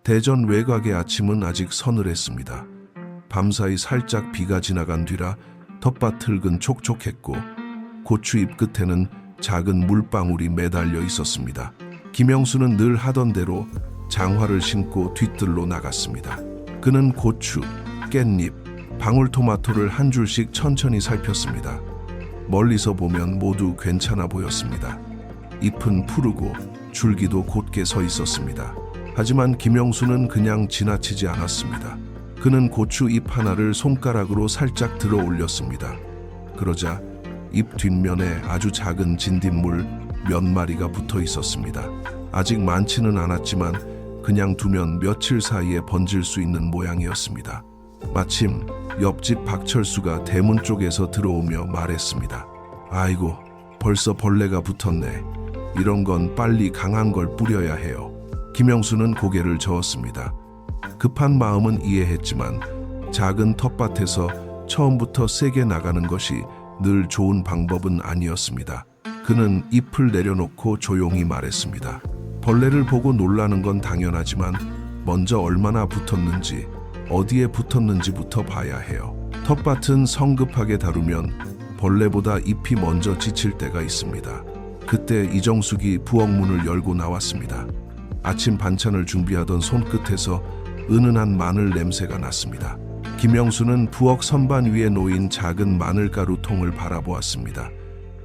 대전 외곽의 아침은 아직 서늘했습니다. 밤사이 살짝 비가 지나간 뒤라 텃밭 흙은 촉촉했고 고추잎 끝에는 작은 물방울이 매달려 있었습니다. 김영수는 늘 하던 대로 장화를 신고 뒤뜰로 나갔습니다. 그는 고추, 깻잎, 방울토마토를 한 줄씩 천천히 살폈습니다. 멀리서 보면 모두 괜찮아 보였습니다. 잎은 푸르고 줄기도 곧게 서 있었습니다. 하지만 김영수는 그냥 지나치지 않았습니다. 그는 고추 잎 하나를 손가락으로 살짝 들어 올렸습니다. 그러자 잎 뒷면에 아주 작은 진딧물 몇 마리가 붙어 있었습니다. 아직 많지는 않았지만 그냥 두면 며칠 사이에 번질 수 있는 모양이었습니다. 마침 옆집 박철수가 대문 쪽에서 들어오며 말했습니다. 아이고, 벌써 벌레가 붙었네. 이런 건 빨리 강한 걸 뿌려야 해요. 김영수는 고개를 저었습니다. 급한 마음은 이해했지만 작은 텃밭에서 처음부터 세게 나가는 것이 늘 좋은 방법은 아니었습니다. 그는 잎을 내려놓고 조용히 말했습니다. 벌레를 보고 놀라는 건 당연하지만 먼저 얼마나 붙었는지, 어디에 붙었는지부터 봐야 해요. 텃밭은 성급하게 다루면 벌레보다 잎이 먼저 지칠 때가 있습니다. 그때 이정숙이 부엌문을 열고 나왔습니다. 아침 반찬을 준비하던 손끝에서 은은한 마늘 냄새가 났습니다. 김영수는 부엌 선반 위에 놓인 작은 마늘가루 통을 바라보았습니다.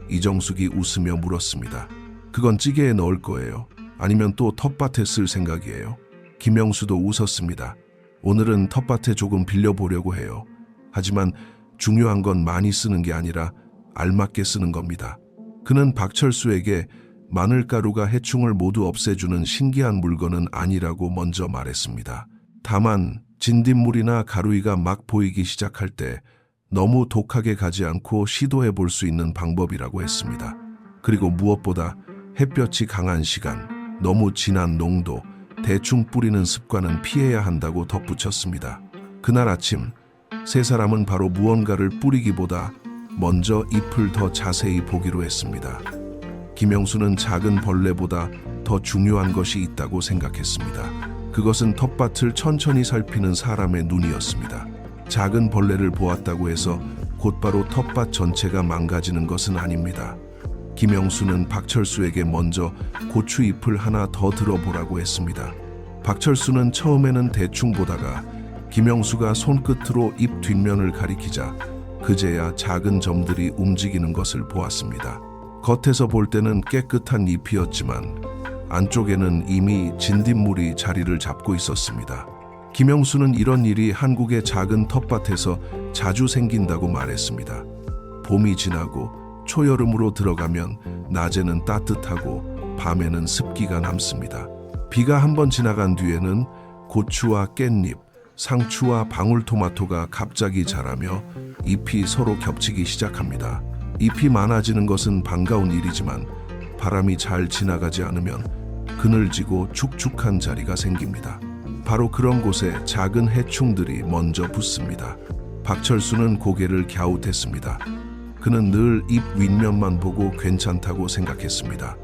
이정숙이 웃으며 물었습니다. 그건 찌개에 넣을 거예요? 아니면 또 텃밭에 쓸 생각이에요? 김영수도 웃었습니다. 오늘은 텃밭에 조금 빌려보려고 해요. 하지만 중요한 건 많이 쓰는 게 아니라 알맞게 쓰는 겁니다. 그는 박철수에게 마늘가루가 해충을 모두 없애주는 신기한 물건은 아니라고 먼저 말했습니다. 다만 진딧물이나 가루이가 막 보이기 시작할 때 너무 독하게 가지 않고 시도해 볼 수 있는 방법이라고 했습니다. 그리고 무엇보다 햇볕이 강한 시간, 너무 진한 농도, 대충 뿌리는 습관은 피해야 한다고 덧붙였습니다. 그날 아침 세 사람은 바로 무언가를 뿌리기보다 먼저 잎을 더 자세히 보기로 했습니다. 김영수는 작은 벌레보다 더 중요한 것이 있다고 생각했습니다. 그것은 텃밭을 천천히 살피는 사람의 눈이었습니다. 작은 벌레를 보았다고 해서 곧바로 텃밭 전체가 망가지는 것은 아닙니다. 김영수는 박철수에게 먼저 고추잎을 하나 더 들어보라고 했습니다. 박철수는 처음에는 대충 보다가 김영수가 손끝으로 잎 뒷면을 가리키자 그제야 작은 점들이 움직이는 것을 보았습니다. 겉에서 볼 때는 깨끗한 잎이었지만 안쪽에는 이미 진딧물이 자리를 잡고 있었습니다. 김영수는 이런 일이 한국의 작은 텃밭에서 자주 생긴다고 말했습니다. 봄이 지나고 초여름으로 들어가면 낮에는 따뜻하고 밤에는 습기가 남습니다. 비가 한번 지나간 뒤에는 고추와 깻잎, 상추와 방울토마토가 갑자기 자라며 잎이 서로 겹치기 시작합니다. 잎이 많아지는 것은 반가운 일이지만 바람이 잘 지나가지 않으면 그늘지고 축축한 자리가 생깁니다. 바로 그런 곳에 작은 해충들이 먼저 붙습니다. 박철수는 고개를 갸웃했습니다. 그는 늘 잎 윗면만 보고 괜찮다고 생각했습니다.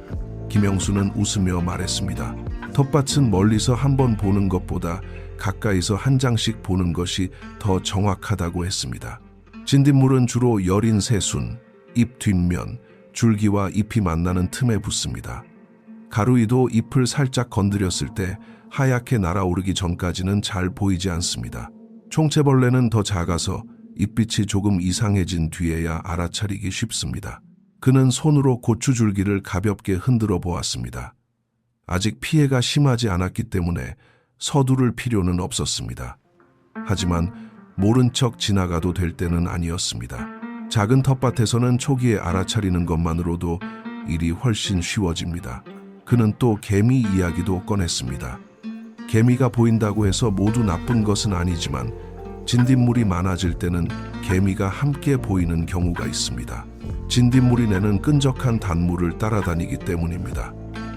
김영수는 웃으며 말했습니다. 텃밭은 멀리서 한번 보는 것보다 가까이서 한 장씩 보는 것이 더 정확하다고 했습니다. 진딧물은 주로 여린 새순, 잎 뒷면, 줄기와 잎이 만나는 틈에 붙습니다. 가루이도 잎을 살짝 건드렸을 때 하얗게 날아오르기 전까지는 잘 보이지 않습니다. 총체벌레는 더 작아서 잎빛이 조금 이상해진 뒤에야 알아차리기 쉽습니다. 그는 손으로 고추줄기를 가볍게 흔들어 보았습니다. 아직 피해가 심하지 않았기 때문에 서두를 필요는 없었습니다. 하지만 모른 척 지나가도 될 때는 아니었습니다. 작은 텃밭에서는 초기에 알아차리는 것만으로도 일이 훨씬 쉬워집니다. 그는 또 개미 이야기도 꺼냈습니다. 개미가 보인다고 해서 모두 나쁜 것은 아니지만 진딧물이 많아질 때는 개미가 함께 보이는 경우가 있습니다. 진딧물이 내는 끈적한 단물을 따라다니기 때문입니다.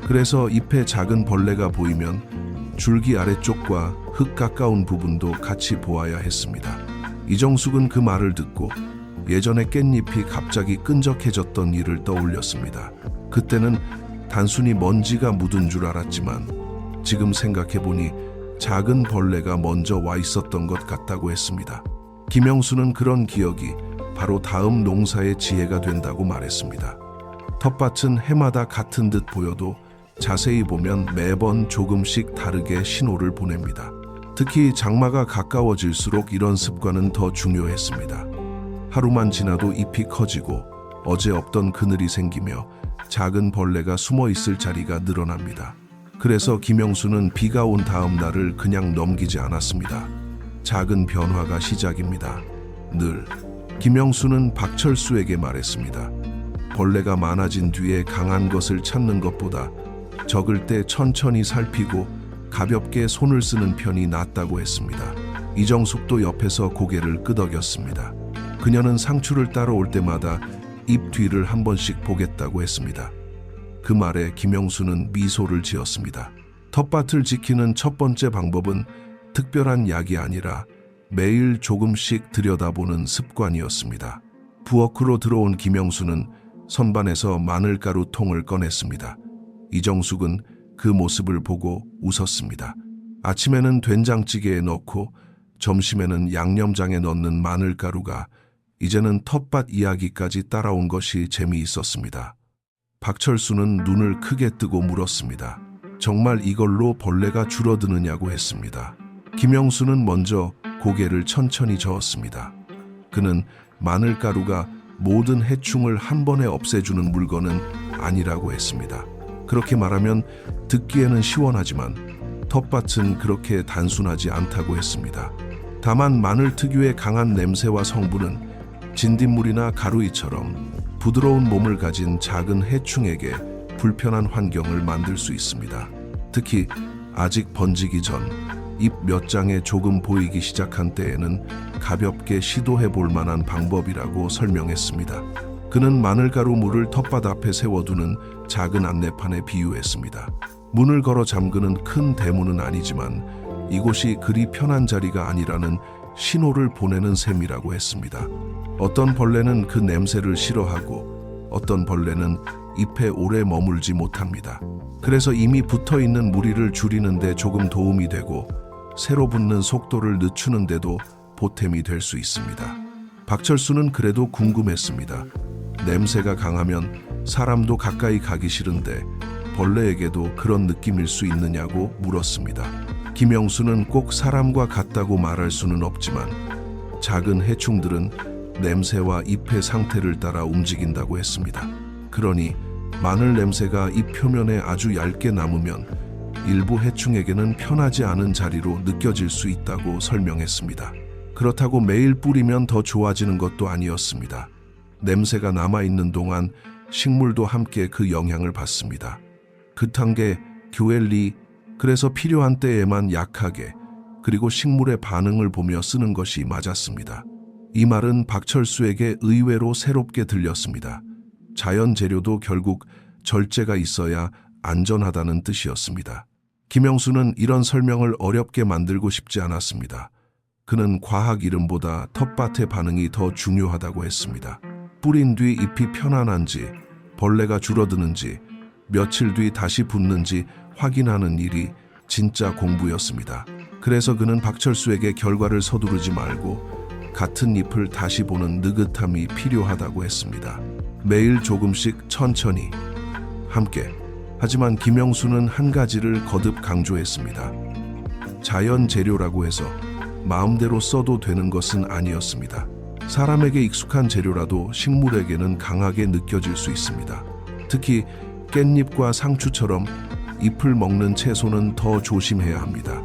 그래서 잎에 작은 벌레가 보이면 줄기 아래쪽과 흙 가까운 부분도 같이 보아야 했습니다. 이정숙은 그 말을 듣고 예전에 깻잎이 갑자기 끈적해졌던 일을 떠올렸습니다. 그때는 단순히 먼지가 묻은 줄 알았지만 지금 생각해보니 작은 벌레가 먼저 와 있었던 것 같다고 했습니다. 김영수는 그런 기억이 바로 다음 농사의 지혜가 된다고 말했습니다. 텃밭은 해마다 같은 듯 보여도 자세히 보면 매번 조금씩 다르게 신호를 보냅니다. 특히 장마가 가까워질수록 이런 습관은 더 중요했습니다. 하루만 지나도 잎이 커지고 어제 없던 그늘이 생기며 작은 벌레가 숨어 있을 자리가 늘어납니다. 그래서 김영수는 비가 온 다음 날을 그냥 넘기지 않았습니다. 작은 변화가 시작입니다. 늘 김영수는 박철수에게 말했습니다. 벌레가 많아진 뒤에 강한 것을 찾는 것보다 적을 때 천천히 살피고 가볍게 손을 쓰는 편이 낫다고 했습니다. 이정숙도 옆에서 고개를 끄덕였습니다. 그녀는 상추를 따러 올 때마다 잎 뒤를 한 번씩 보겠다고 했습니다. 그 말에 김영수는 미소를 지었습니다. 텃밭을 지키는 첫 번째 방법은 특별한 약이 아니라 매일 조금씩 들여다보는 습관이었습니다. 부엌으로 들어온 김영수는 선반에서 마늘가루 통을 꺼냈습니다. 이정숙은 그 모습을 보고 웃었습니다. 아침에는 된장찌개에 넣고 점심에는 양념장에 넣는 마늘가루가 이제는 텃밭 이야기까지 따라온 것이 재미있었습니다. 박철수는 눈을 크게 뜨고 물었습니다. 정말 이걸로 벌레가 줄어드느냐고 했습니다. 김영수는 먼저 고개를 천천히 저었습니다. 그는 마늘가루가 모든 해충을 한 번에 없애주는 물건은 아니라고 했습니다. 그렇게 말하면 듣기에는 시원하지만 텃밭은 그렇게 단순하지 않다고 했습니다. 다만 마늘 특유의 강한 냄새와 성분은 진딧물이나 가루이처럼 부드러운 몸을 가진 작은 해충에게 불편한 환경을 만들 수 있습니다. 특히 아직 번지기 전 잎 몇 장에 조금 보이기 시작한 때에는 가볍게 시도해 볼 만한 방법이라고 설명했습니다. 그는 마늘가루 물을 텃밭 앞에 세워두는 작은 안내판에 비유했습니다. 문을 걸어 잠그는 큰 대문은 아니지만 이곳이 그리 편한 자리가 아니라는 신호를 보내는 셈이라고 했습니다. 어떤 벌레는 그 냄새를 싫어하고 어떤 벌레는 잎에 오래 머물지 못합니다. 그래서 이미 붙어있는 무리를 줄이는 데 조금 도움이 되고 새로 붙는 속도를 늦추는 데도 보탬이 될 수 있습니다. 박철수는 그래도 궁금했습니다. 냄새가 강하면 사람도 가까이 가기 싫은데 벌레에게도 그런 느낌일 수 있느냐고 물었습니다. 김영수는 꼭 사람과 같다고 말할 수는 없지만 작은 해충들은 냄새와 잎의 상태를 따라 움직인다고 했습니다. 그러니 마늘 냄새가 잎 표면에 아주 얇게 남으면 일부 해충에게는 편하지 않은 자리로 느껴질 수 있다고 설명했습니다. 그렇다고 매일 뿌리면 더 좋아지는 것도 아니었습니다. 냄새가 남아있는 동안 식물도 함께 그 영향을 받습니다. 그탄게 교엘리, 그래서 필요한 때에만 약하게, 그리고 식물의 반응을 보며 쓰는 것이 맞았습니다. 이 말은 박철수에게 의외로 새롭게 들렸습니다. 자연 재료도 결국 절제가 있어야 안전하다는 뜻이었습니다. 김영수는 이런 설명을 어렵게 만들고 싶지 않았습니다. 그는 과학 이름보다 텃밭의 반응이 더 중요하다고 했습니다. 뿌린 뒤 잎이 편안한지, 벌레가 줄어드는지, 며칠 뒤 다시 붙는지 확인하는 일이 진짜 공부였습니다. 그래서 그는 박철수에게 결과를 서두르지 말고 같은 잎을 다시 보는 느긋함이 필요하다고 했습니다. 매일 조금씩 천천히, 함께. 하지만 김영수는 한 가지를 거듭 강조했습니다. 자연 재료라고 해서 마음대로 써도 되는 것은 아니었습니다. 사람에게 익숙한 재료라도 식물에게는 강하게 느껴질 수 있습니다. 특히 깻잎과 상추처럼 잎을 먹는 채소는 더 조심해야 합니다.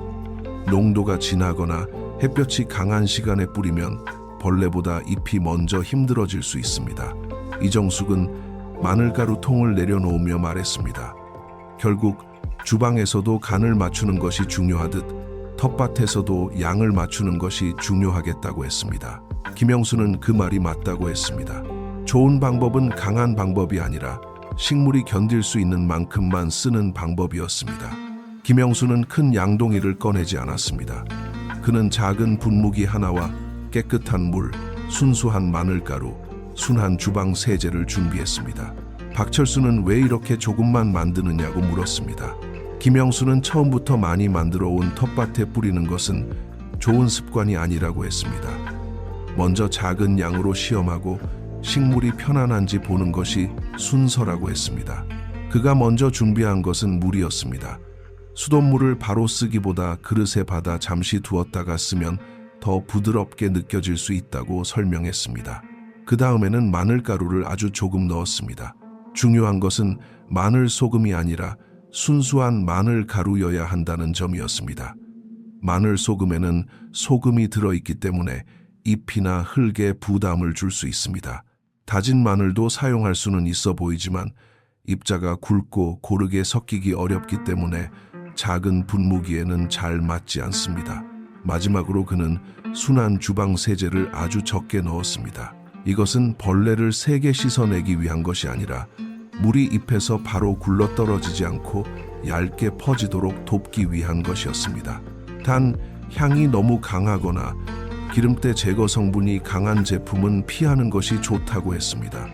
농도가 진하거나 햇볕이 강한 시간에 뿌리면 벌레보다 잎이 먼저 힘들어질 수 있습니다. 이정숙은 마늘가루 통을 내려놓으며 말했습니다. 결국 주방에서도 간을 맞추는 것이 중요하듯 텃밭에서도 양을 맞추는 것이 중요하겠다고 했습니다. 김영수는 그 말이 맞다고 했습니다. 좋은 방법은 강한 방법이 아니라 식물이 견딜 수 있는 만큼만 쓰는 방법이었습니다. 김영수는 큰 양동이를 꺼내지 않았습니다. 그는 작은 분무기 하나와 깨끗한 물, 순수한 마늘가루, 순한 주방 세제를 준비했습니다. 박철수는 왜 이렇게 조금만 만드느냐고 물었습니다. 김영수는 처음부터 많이 만들어 온 텃밭에 뿌리는 것은 좋은 습관이 아니라고 했습니다. 먼저 작은 양으로 시험하고 식물이 편안한지 보는 것이 순서라고 했습니다. 그가 먼저 준비한 것은 물이었습니다. 수돗물을 바로 쓰기보다 그릇에 받아 잠시 두었다가 쓰면 더 부드럽게 느껴질 수 있다고 설명했습니다. 그 다음에는 마늘가루를 아주 조금 넣었습니다. 중요한 것은 마늘 소금이 아니라 순수한 마늘 가루여야 한다는 점이었습니다. 마늘 소금에는 소금이 들어있기 때문에 잎이나 흙에 부담을 줄 수 있습니다. 다진 마늘도 사용할 수는 있어 보이지만 입자가 굵고 고르게 섞이기 어렵기 때문에 작은 분무기에는 잘 맞지 않습니다. 마지막으로 그는 순한 주방 세제를 아주 적게 넣었습니다. 이것은 벌레를 세게 씻어내기 위한 것이 아니라 물이 잎에서 바로 굴러 떨어지지 않고 얇게 퍼지도록 돕기 위한 것이었습니다. 단 향이 너무 강하거나 기름때 제거 성분이 강한 제품은 피하는 것이 좋다고 했습니다.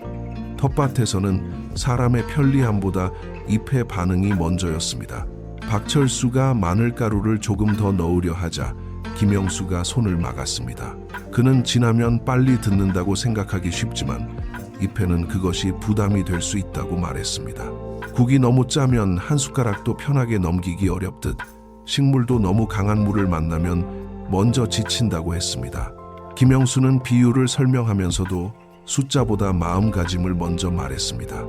텃밭에서는 사람의 편리함보다 잎의 반응이 먼저였습니다. 박철수가 마늘가루를 조금 더 넣으려 하자 김영수가 손을 막았습니다. 그는 지나면 빨리 듣는다고 생각하기 쉽지만 잎에는 그것이 부담이 될 수 있다고 말했습니다. 국이 너무 짜면 한 숟가락도 편하게 넘기기 어렵듯 식물도 너무 강한 물을 만나면 먼저 지친다고 했습니다. 김영수는 비율을 설명하면서도 숫자보다 마음가짐을 먼저 말했습니다.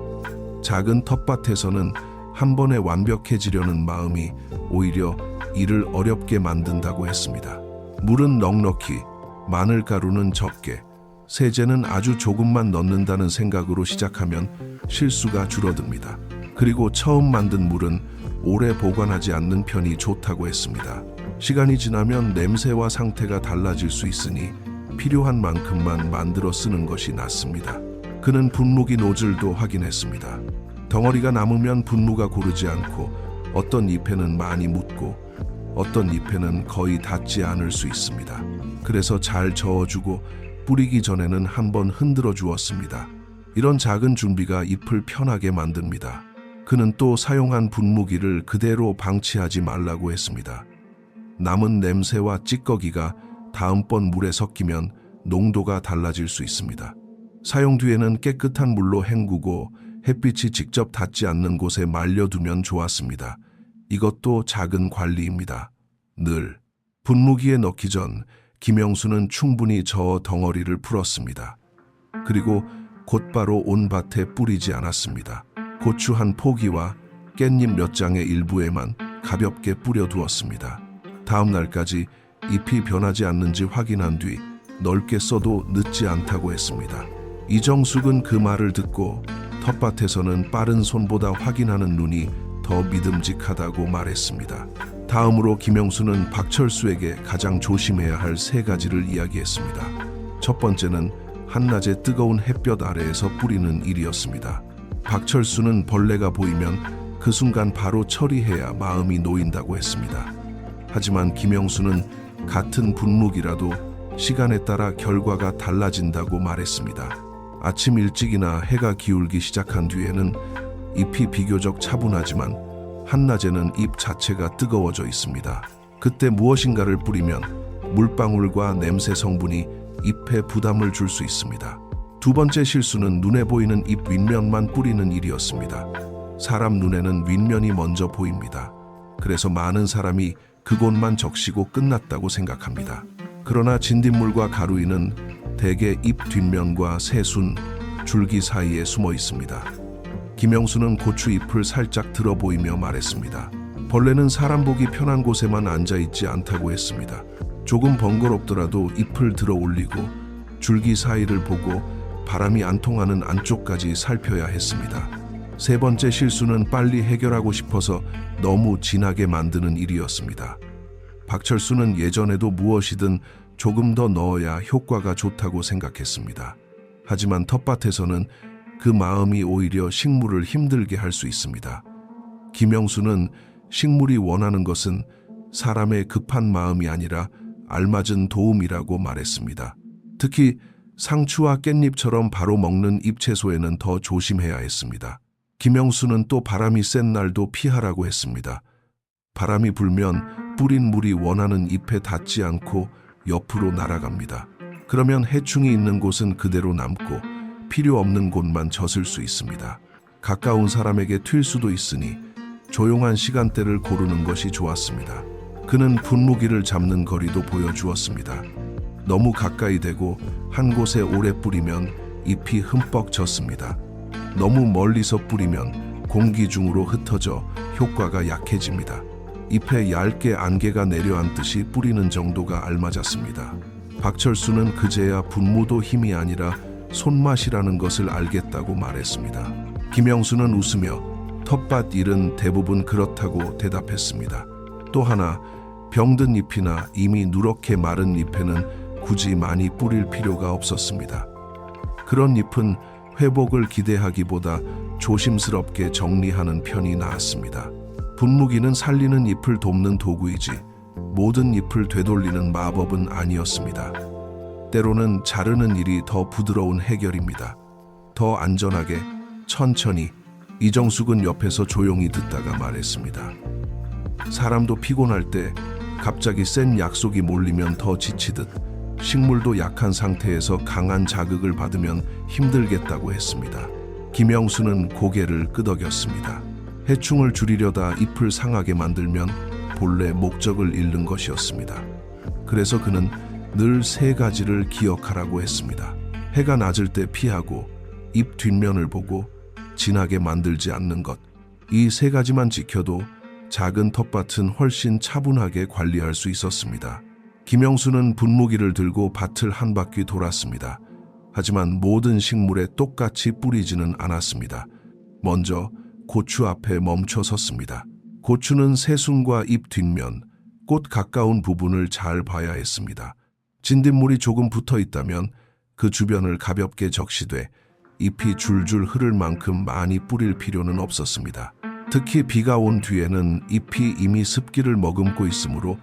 작은 텃밭에서는 한 번에 완벽해지려는 마음이 오히려 일을 어렵게 만든다고 했습니다. 물은 넉넉히, 마늘가루는 적게, 세제는 아주 조금만 넣는다는 생각으로 시작하면 실수가 줄어듭니다. 그리고 처음 만든 물은 오래 보관하지 않는 편이 좋다고 했습니다. 시간이 지나면 냄새와 상태가 달라질 수 있으니 필요한 만큼만 만들어 쓰는 것이 낫습니다. 그는 분무기 노즐도 확인했습니다. 덩어리가 남으면 분무가 고르지 않고 어떤 잎에는 많이 묻고 어떤 잎에는 거의 닿지 않을 수 있습니다. 그래서 잘 저어주고 뿌리기 전에는 한번 흔들어 주었습니다. 이런 작은 준비가 잎을 편하게 만듭니다. 그는 또 사용한 분무기를 그대로 방치하지 말라고 했습니다. 남은 냄새와 찌꺼기가 다음번 물에 섞이면 농도가 달라질 수 있습니다. 사용 뒤에는 깨끗한 물로 헹구고 햇빛이 직접 닿지 않는 곳에 말려두면 좋았습니다. 이것도 작은 관리입니다. 늘 분무기에 넣기 전 김영수는 충분히 저어 덩어리를 풀었습니다. 그리고 곧바로 온 밭에 뿌리지 않았습니다. 고추 한 포기와 깻잎 몇 장의 일부에만 가볍게 뿌려두었습니다. 다음 날까지 잎이 변하지 않는지 확인한 뒤 넓게 써도 늦지 않다고 했습니다. 이정숙은 그 말을 듣고 텃밭에서는 빠른 손보다 확인하는 눈이 더 믿음직하다고 말했습니다. 다음으로 김영수는 박철수에게 가장 조심해야 할 3가지를 이야기했습니다. 첫 번째는 한낮의 뜨거운 햇볕 아래에서 뿌리는 일이었습니다. 박철수는 벌레가 보이면 그 순간 바로 처리해야 마음이 놓인다고 했습니다. 하지만 김영수는 같은 분무기라도 시간에 따라 결과가 달라진다고 말했습니다. 아침 일찍이나 해가 기울기 시작한 뒤에는 잎이 비교적 차분하지만 한낮에는 잎 자체가 뜨거워져 있습니다. 그때 무엇인가를 뿌리면 물방울과 냄새 성분이 잎에 부담을 줄 수 있습니다. 두 번째 실수는 눈에 보이는 잎 윗면만 뿌리는 일이었습니다. 사람 눈에는 윗면이 먼저 보입니다. 그래서 많은 사람이 그곳만 적시고 끝났다고 생각합니다. 그러나 진딧물과 가루이는 대개 잎 뒷면과 새순, 줄기 사이에 숨어 있습니다. 김영수는 고추 잎을 살짝 들어 보이며 말했습니다. 벌레는 사람 보기 편한 곳에만 앉아있지 않다고 했습니다. 조금 번거롭더라도 잎을 들어 올리고 줄기 사이를 보고 바람이 안 통하는 안쪽까지 살펴야 했습니다. 세 번째 실수는 빨리 해결하고 싶어서 너무 진하게 만드는 일이었습니다. 박철수는 예전에도 무엇이든 조금 더 넣어야 효과가 좋다고 생각했습니다. 하지만 텃밭에서는 그 마음이 오히려 식물을 힘들게 할 수 있습니다. 김영수는 식물이 원하는 것은 사람의 급한 마음이 아니라 알맞은 도움이라고 말했습니다. 특히 상추와 깻잎처럼 바로 먹는 잎채소에는 더 조심해야 했습니다. 김영수는 또 바람이 센 날도 피하라고 했습니다. 바람이 불면 뿌린 물이 원하는 잎에 닿지 않고 옆으로 날아갑니다. 그러면 해충이 있는 곳은 그대로 남고 필요 없는 곳만 젖을 수 있습니다. 가까운 사람에게 튈 수도 있으니 조용한 시간대를 고르는 것이 좋았습니다. 그는 분무기를 잡는 거리도 보여주었습니다. 너무 가까이 대고 한 곳에 오래 뿌리면 잎이 흠뻑 젖습니다. 너무 멀리서 뿌리면 공기 중으로 흩어져 효과가 약해집니다. 잎에 얇게 안개가 내려앉듯이 뿌리는 정도가 알맞았습니다. 박철수는 그제야 분무도 힘이 아니라 손맛이라는 것을 알겠다고 말했습니다. 김영수는 웃으며 텃밭 일은 대부분 그렇다고 대답했습니다. 또 하나, 병든 잎이나 이미 누렇게 마른 잎에는 굳이 많이 뿌릴 필요가 없었습니다. 그런 잎은 회복을 기대하기보다 조심스럽게 정리하는 편이 나았습니다. 분무기는 살리는 잎을 돕는 도구이지 모든 잎을 되돌리는 마법은 아니었습니다. 때로는 자르는 일이 더 부드러운 해결입니다. 더 안전하게, 천천히. 이정숙은 옆에서 조용히 듣다가 말했습니다. 사람도 피곤할 때 갑자기 센 약속이 몰리면 더 지치듯 식물도 약한 상태에서 강한 자극을 받으면 힘들겠다고 했습니다. 김영수는 고개를 끄덕였습니다. 해충을 줄이려다 잎을 상하게 만들면 본래 목적을 잃는 것이었습니다. 그래서 그는 늘 세 가지를 기억하라고 했습니다. 해가 낮을 때 피하고, 잎 뒷면을 보고, 진하게 만들지 않는 것. 이 세 가지만 지켜도 작은 텃밭은 훨씬 차분하게 관리할 수 있었습니다. 김영수는 분무기를 들고 밭을 한 바퀴 돌았습니다. 하지만 모든 식물에 똑같이 뿌리지는 않았습니다. 먼저 고추 앞에 멈춰 섰습니다. 고추는 새순과 잎 뒷면, 꽃 가까운 부분을 잘 봐야 했습니다. 진딧물이 조금 붙어 있다면 그 주변을 가볍게 적시되 잎이 줄줄 흐를 만큼 많이 뿌릴 필요는 없었습니다. 특히 비가 온 뒤에는 잎이 이미 습기를 머금고 있으므로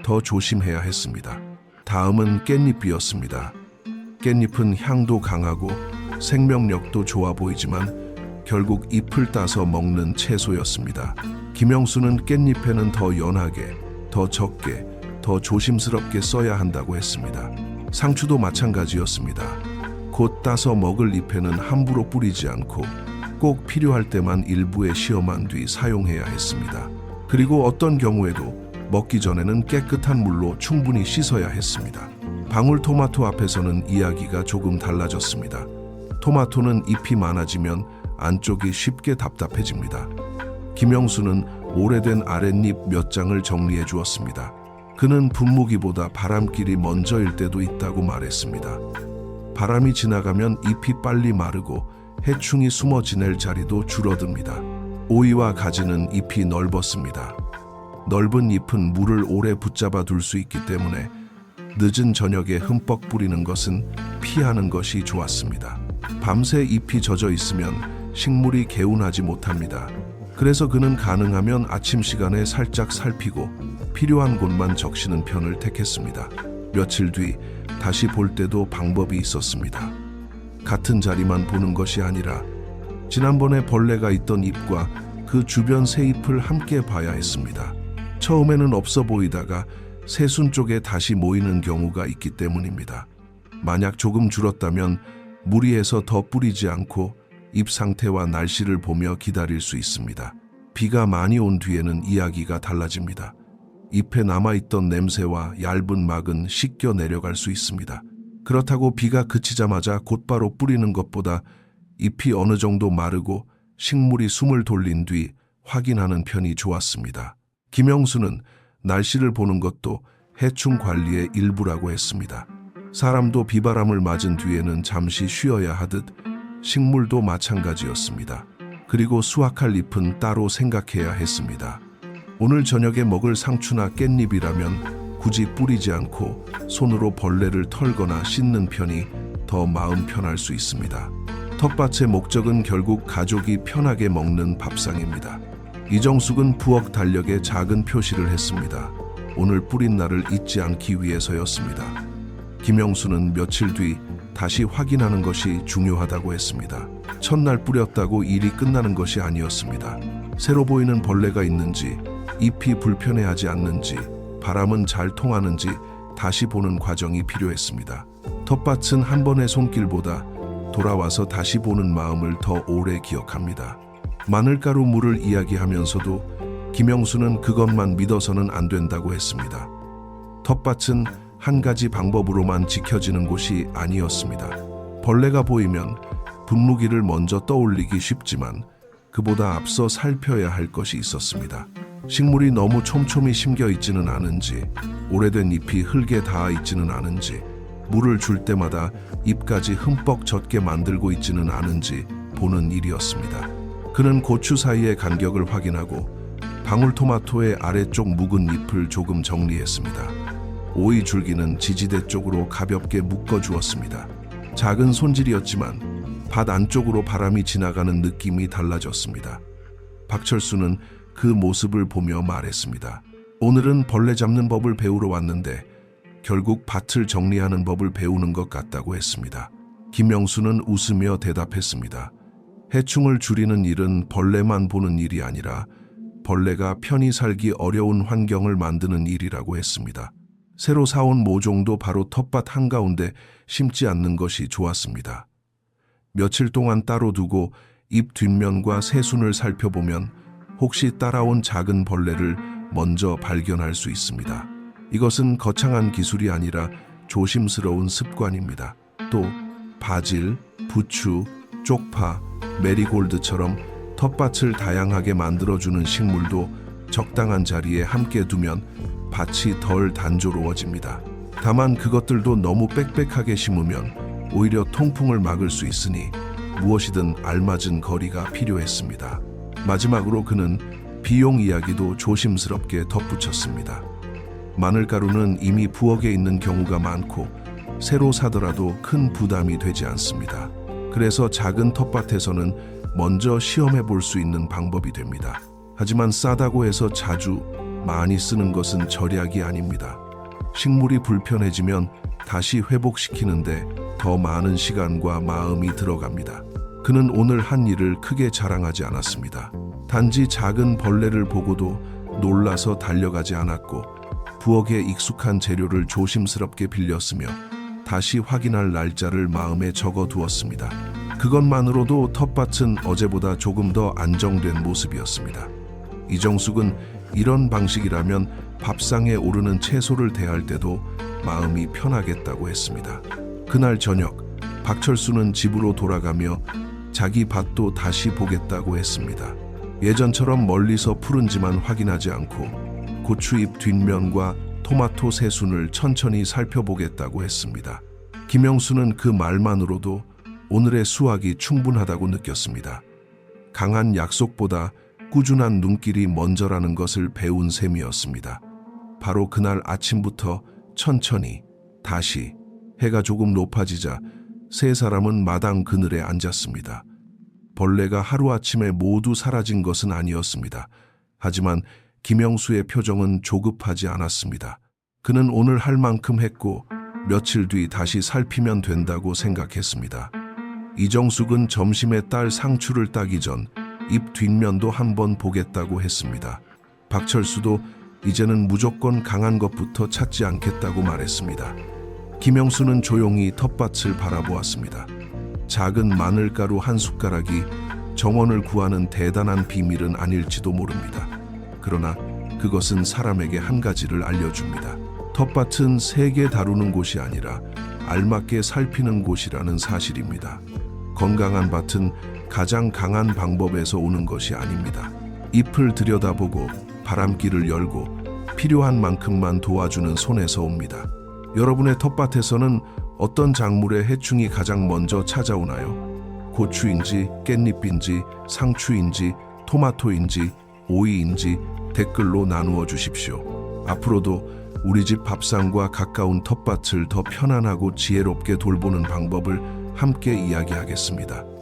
더 조심해야 했습니다. 다음은 깻잎이었습니다. 깻잎은 향도 강하고 생명력도 좋아 보이지만 결국 잎을 따서 먹는 채소였습니다. 김영수는 깻잎에는 더 연하게, 더 적게, 더 조심스럽게 써야 한다고 했습니다. 상추도 마찬가지였습니다. 곧 따서 먹을 잎에는 함부로 뿌리지 않고 꼭 필요할 때만 일부에 시험한 뒤 사용해야 했습니다. 그리고 어떤 경우에도 먹기 전에는 깨끗한 물로 충분히 씻어야 했습니다. 방울토마토 앞에서는 이야기가 조금 달라졌습니다. 토마토는 잎이 많아지면 안쪽이 쉽게 답답해집니다. 김영수는 오래된 아랫잎 몇 장을 정리해 주었습니다. 그는 분무기보다 바람길이 먼저일 때도 있다고 말했습니다. 바람이 지나가면 잎이 빨리 마르고 해충이 숨어 지낼 자리도 줄어듭니다. 오이와 가지는 잎이 넓었습니다. 넓은 잎은 물을 오래 붙잡아 둘 수 있기 때문에 늦은 저녁에 흠뻑 뿌리는 것은 피하는 것이 좋았습니다. 밤새 잎이 젖어 있으면 식물이 개운하지 못합니다. 그래서 그는 가능하면 아침 시간에 살짝 살피고 필요한 곳만 적시는 편을 택했습니다. 며칠 뒤 다시 볼 때도 방법이 있었습니다. 같은 자리만 보는 것이 아니라 지난번에 벌레가 있던 잎과 그 주변 새 잎을 함께 봐야 했습니다. 처음에는 없어 보이다가 새순 쪽에 다시 모이는 경우가 있기 때문입니다. 만약 조금 줄었다면 무리해서 더 뿌리지 않고 잎 상태와 날씨를 보며 기다릴 수 있습니다. 비가 많이 온 뒤에는 이야기가 달라집니다. 잎에 남아있던 냄새와 얇은 막은 씻겨 내려갈 수 있습니다. 그렇다고 비가 그치자마자 곧바로 뿌리는 것보다 잎이 어느 정도 마르고 식물이 숨을 돌린 뒤 확인하는 편이 좋았습니다. 김영수는 날씨를 보는 것도 해충 관리의 일부라고 했습니다. 사람도 비바람을 맞은 뒤에는 잠시 쉬어야 하듯 식물도 마찬가지였습니다. 그리고 수확할 잎은 따로 생각해야 했습니다. 오늘 저녁에 먹을 상추나 깻잎이라면 굳이 뿌리지 않고 손으로 벌레를 털거나 씻는 편이 더 마음 편할 수 있습니다. 텃밭의 목적은 결국 가족이 편하게 먹는 밥상입니다. 이정숙은 부엌 달력에 작은 표시를 했습니다. 오늘 뿌린 날을 잊지 않기 위해서였습니다. 김영수는 며칠 뒤 다시 확인하는 것이 중요하다고 했습니다. 첫날 뿌렸다고 일이 끝나는 것이 아니었습니다. 새로 보이는 벌레가 있는지, 잎이 불편해하지 않는지, 바람은 잘 통하는지 다시 보는 과정이 필요했습니다. 텃밭은 한 번의 손길보다 돌아와서 다시 보는 마음을 더 오래 기억합니다. 마늘가루 물을 이야기하면서도 김영수는 그것만 믿어서는 안 된다고 했습니다. 텃밭은 한 가지 방법으로만 지켜지는 곳이 아니었습니다. 벌레가 보이면 분무기를 먼저 떠올리기 쉽지만 그보다 앞서 살펴야 할 것이 있었습니다. 식물이 너무 촘촘히 심겨 있지는 않은지, 오래된 잎이 흙에 닿아 있지는 않은지, 물을 줄 때마다 잎까지 흠뻑 젖게 만들고 있지는 않은지 보는 일이었습니다. 그는 고추 사이의 간격을 확인하고 방울토마토의 아래쪽 묵은 잎을 조금 정리했습니다. 오이 줄기는 지지대 쪽으로 가볍게 묶어주었습니다. 작은 손질이었지만 밭 안쪽으로 바람이 지나가는 느낌이 달라졌습니다. 박철수는 그 모습을 보며 말했습니다. 오늘은 벌레 잡는 법을 배우러 왔는데 결국 밭을 정리하는 법을 배우는 것 같다고 했습니다. 김영수는 웃으며 대답했습니다. 해충을 줄이는 일은 벌레만 보는 일이 아니라 벌레가 편히 살기 어려운 환경을 만드는 일이라고 했습니다. 새로 사온 모종도 바로 텃밭 한가운데 심지 않는 것이 좋았습니다. 며칠 동안 따로 두고 잎 뒷면과 새순을 살펴보면 혹시 따라온 작은 벌레를 먼저 발견할 수 있습니다. 이것은 거창한 기술이 아니라 조심스러운 습관입니다. 또 바질, 부추, 쪽파, 메리골드처럼 텃밭을 다양하게 만들어주는 식물도 적당한 자리에 함께 두면 밭이 덜 단조로워집니다. 다만 그것들도 너무 빽빽하게 심으면 오히려 통풍을 막을 수 있으니 무엇이든 알맞은 거리가 필요했습니다. 마지막으로 그는 비용 이야기도 조심스럽게 덧붙였습니다. 마늘가루는 이미 부엌에 있는 경우가 많고 새로 사더라도 큰 부담이 되지 않습니다. 그래서 작은 텃밭에서는 먼저 시험해 볼 수 있는 방법이 됩니다. 하지만 싸다고 해서 자주 많이 쓰는 것은 절약이 아닙니다. 식물이 불편해지면 다시 회복시키는데 더 많은 시간과 마음이 들어갑니다. 그는 오늘 한 일을 크게 자랑하지 않았습니다. 단지 작은 벌레를 보고도 놀라서 달려가지 않았고 부엌에 익숙한 재료를 조심스럽게 빌렸으며 다시 확인할 날짜를 마음에 적어두었습니다. 그것만으로도 텃밭은 어제보다 조금 더 안정된 모습이었습니다. 이정숙은 이런 방식이라면 밥상에 오르는 채소를 대할 때도 마음이 편하겠다고 했습니다. 그날 저녁 박철수는 집으로 돌아가며 자기 밭도 다시 보겠다고 했습니다. 예전처럼 멀리서 푸른지만 확인하지 않고 고추잎 뒷면과 토마토 새순을 천천히 살펴보겠다고 했습니다. 김영수는 그 말만으로도 오늘의 수확이 충분하다고 느꼈습니다. 강한 약속보다 꾸준한 눈길이 먼저라는 것을 배운 셈이었습니다. 바로 그날 아침부터 천천히 다시 해가 조금 높아지자 세 사람은 마당 그늘에 앉았습니다. 벌레가 하루아침에 모두 사라진 것은 아니었습니다. 하지만 김영수의 표정은 조급하지 않았습니다. 그는 오늘 할 만큼 했고 며칠 뒤 다시 살피면 된다고 생각했습니다. 이정숙은 점심에 딸 상추를 따기 전 잎 뒷면도 한번 보겠다고 했습니다. 박철수도 이제는 무조건 강한 것부터 찾지 않겠다고 말했습니다. 김영수는 조용히 텃밭을 바라보았습니다. 작은 마늘가루 한 숟가락이 정원을 구하는 대단한 비밀은 아닐지도 모릅니다. 그러나 그것은 사람에게 한 가지를 알려줍니다. 텃밭은 세게 다루는 곳이 아니라 알맞게 살피는 곳이라는 사실입니다. 건강한 밭은 가장 강한 방법에서 오는 것이 아닙니다. 잎을 들여다보고 바람길을 열고 필요한 만큼만 도와주는 손에서 옵니다. 여러분의 텃밭에서는 어떤 작물의 해충이 가장 먼저 찾아오나요? 고추인지, 깻잎인지, 상추인지, 토마토인지, 오이인지 댓글로 나누어 주십시오. 앞으로도 우리 집 밥상과 가까운 텃밭을 더 편안하고 지혜롭게 돌보는 방법을 함께 이야기하겠습니다.